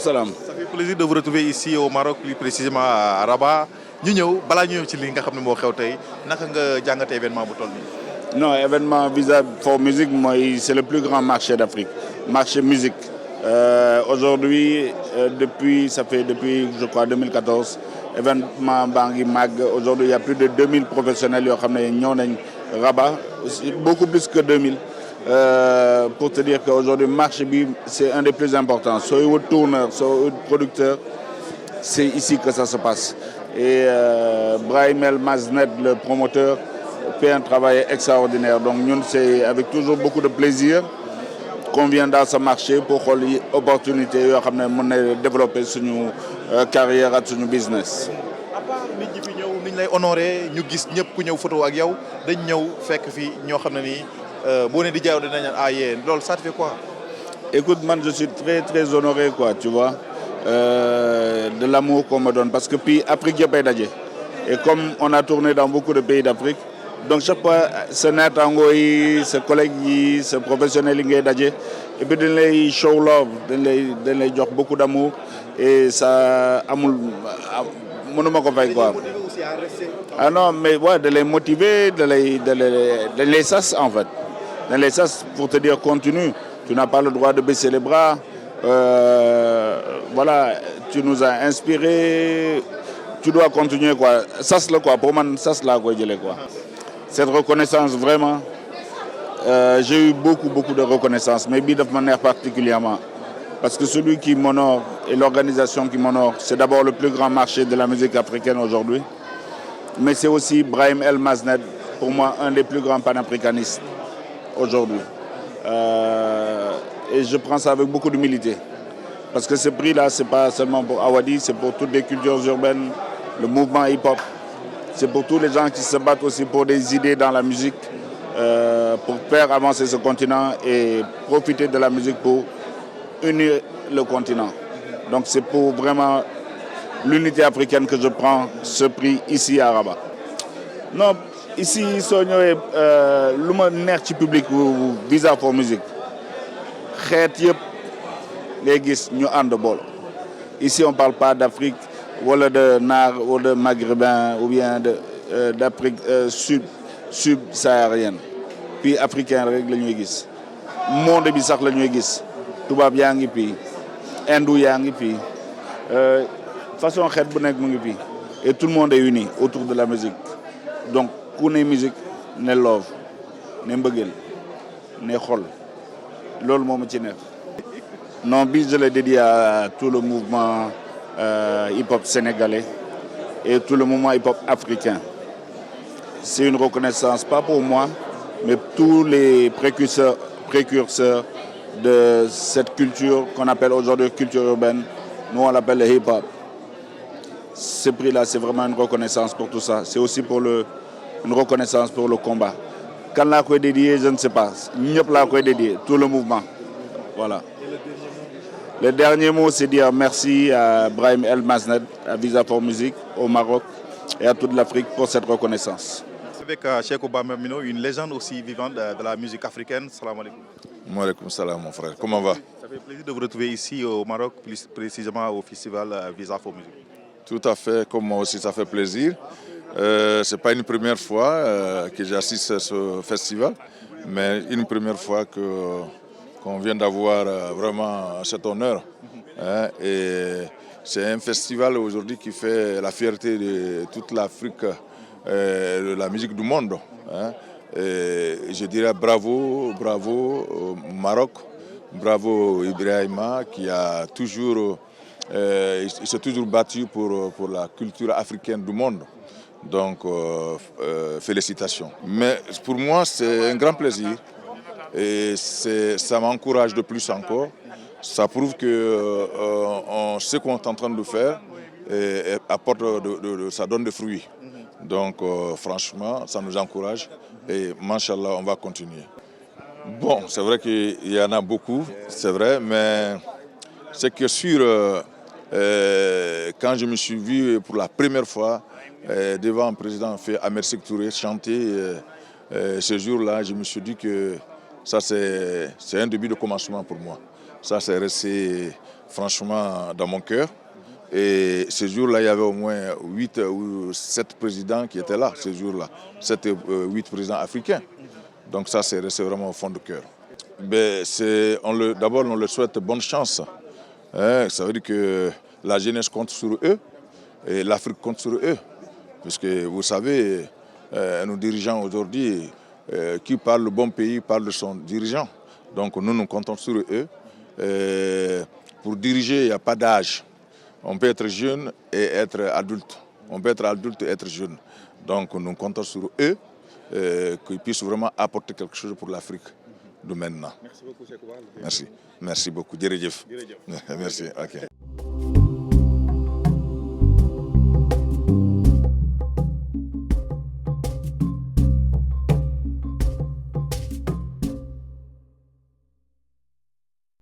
salam. Ça fait plaisir de vous retrouver ici au Maroc, plus précisément à Rabat. Ñu ñëw balaa ñu ñëw ci li nga xam ne moo xew tey naka nga jàngatee événement bu toll nii. Non, événement Visa for Music, c'est le plus grand marché d'Afrique, marché musique. Aujourd'hui, depuis, je crois, 2014, événement Bangui Mag, aujourd'hui, il y a plus de 2000 professionnels qui ont Rabat, beaucoup plus que 2000. Pour te dire qu'aujourd'hui, le marché, c'est un des plus importants. Soit un tourneur, soit un producteur, c'est ici que ça se passe. Et Brahim El Maznet, le promoteur, fait un travail extraordinaire. Donc nous, c'est avec toujours beaucoup de plaisir qu'on vient dans ce marché pour avoir l'opportunité de développer notre carrière et notre business. À part nit ñi fi ñëw niñ lay honoré ñu gis ñëpp ku ñëw photo ak yow dañ ñëw fekk fi ñoo xam ne nii boo ne di jaaw dinañ naan ah yéen loolu ça te fait quoi? Écoute, man, je suis très très honoré, quoi, tu vois, de l'amour qu'on me donne. Parce que puis Afrique, il y a pas. Et comme on a tourné dans beaucoup de pays d'Afrique, donc chaque fois, ce natango, ce collègue, ce professionnel, et puis ils show love, ils beaucoup d'amour, et ça, quoi. Ah non, mais ouais, de les motiver, de les sas en fait. De les sas pour te dire continue, tu n'as pas le droit de baisser les bras, voilà, tu nous as inspirés, tu dois continuer quoi. Sas le quoi, pour moi, sas là quoi, quoi. Cette reconnaissance, vraiment, j'ai eu beaucoup de reconnaissance, mais de manière particulièrement. Parce que celui qui m'honore et l'organisation qui m'honore, c'est d'abord le plus grand marché de la musique africaine aujourd'hui. Mais c'est aussi Brahim El Maznet, pour moi, un des plus grands panafricanistes aujourd'hui. Et je prends ça avec beaucoup d'humilité. Parce que ce prix-là, ce n'est pas seulement pour Awadi, c'est pour toutes les cultures urbaines, le mouvement hip-hop. C'est pour tous les gens qui se battent aussi pour des idées dans la musique, pour faire avancer ce continent et profiter de la musique pour unir le continent. Donc c'est pour vraiment l'unité africaine que je prends ce prix ici à Rabat. Non, ici, le public Visa for Music. Ici, on ne parle pas d'Afrique, ou de Nar, ou de Maghrébin, ou bien d'Afrique subsaharienne. Puis africain, le monde bizarre, le Toubab yangi pi, Hindou yangi pi, façon xet bu nek mu ngi fi et tout le monde est uni autour de la musique. Donc ku ne musique ne love, ne mbëggeel, ne xol. Loolu moo ma ci neex. Non, bi je le dédie à tout le mouvement hip-hop sénégalais et tout le mouvement hip-hop africain. C'est une reconnaissance pas pour moi, mais tous les précurseurs de cette culture qu'on appelle aujourd'hui culture urbaine. Nous, on l'appelle le hip-hop. Ce prix-là, c'est vraiment une reconnaissance pour tout ça. C'est aussi pour une reconnaissance pour le combat. Quand l'a quoi dédié, je ne sais pas. N'y l'a quoi dédié, tout le mouvement. Voilà. Le dernier mot, c'est dire merci à Brahim El Maznet, à Visa for Music, au Maroc et à toute l'Afrique pour cette reconnaissance. Avec Cheikh Obama Mino, une légende aussi vivante de la musique africaine. Salam alaikum. Wa alaikum salam, mon frère. Comment va? Ça fait plaisir de vous retrouver ici au Maroc, plus précisément au festival Visa for Music. Tout à fait, comme moi aussi, ça fait plaisir. Ce n'est pas une première fois que j'assiste à ce festival, mais une première fois qu'on vient d'avoir vraiment cet honneur. Hein, et c'est un festival aujourd'hui qui fait la fierté de toute l'Afrique, de la musique du monde. Hein. Et je dirais bravo au Maroc, bravo Ibrahima qui a toujours, il s'est toujours battu pour la culture africaine du monde. Donc félicitations. Mais pour moi c'est un grand plaisir et ça m'encourage de plus encore. Ça prouve que ce qu'on est en train de faire apporte ça donne des fruits. Donc franchement, ça nous encourage et Machallah, on va continuer. Bon, c'est vrai qu'il y en a beaucoup, c'est vrai, mais c'est que sûr, quand je me suis vu pour la première fois devant un président Ahmed Sékou Touré chanter ce jour-là, je me suis dit que ça c'est un début de commencement pour moi. Ça c'est resté franchement dans mon cœur. Et ce jour-là, il y avait au moins 8 ou 7 présidents qui étaient là, ce jour-là. 7 ou 8 présidents africains. Donc ça, c'est resté vraiment au fond du cœur. D'abord, on leur souhaite bonne chance. Ça veut dire que la jeunesse compte sur eux et l'Afrique compte sur eux. Puisque vous savez, nos dirigeants aujourd'hui, qui parle le bon pays parle de son dirigeant. Donc nous comptons sur eux. Pour diriger, il n'y a pas d'âge. On peut être jeune et être adulte. On peut être adulte et être jeune. Donc nous comptons sur eux, qu'ils puissent vraiment apporter quelque chose pour l'Afrique de maintenant. Merci beaucoup, Cheikh Oumar. Merci beaucoup. Jërëjëf. Merci. Ok.